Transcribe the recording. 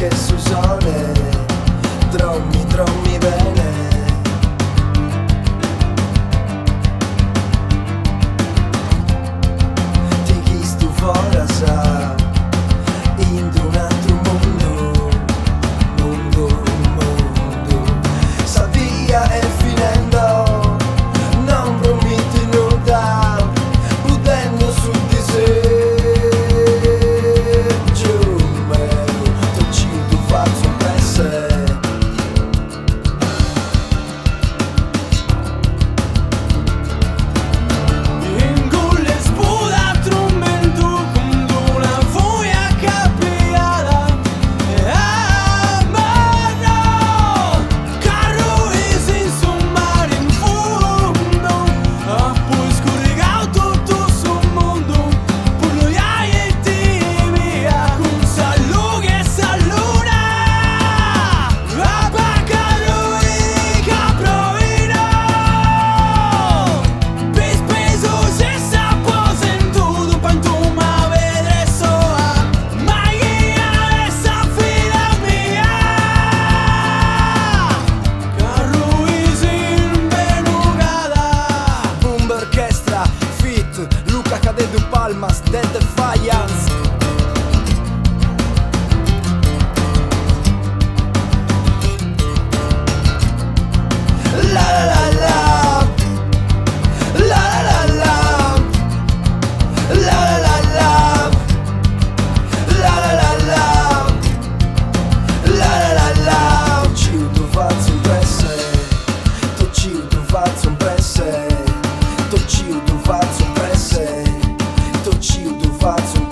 che su sole trommi bene. Ti chi stu fora sa in un altro mondo, sa via è finendo, non prometti nulla, budendo su di sé. Luca Cade du Palmas, Dead Defiance. La la la la, la la la, la la la la, la la la la, la la la la. Tociu tu faci un presse, tociu tu faci un presse, tociu tu faci un presse, tociu tu faci un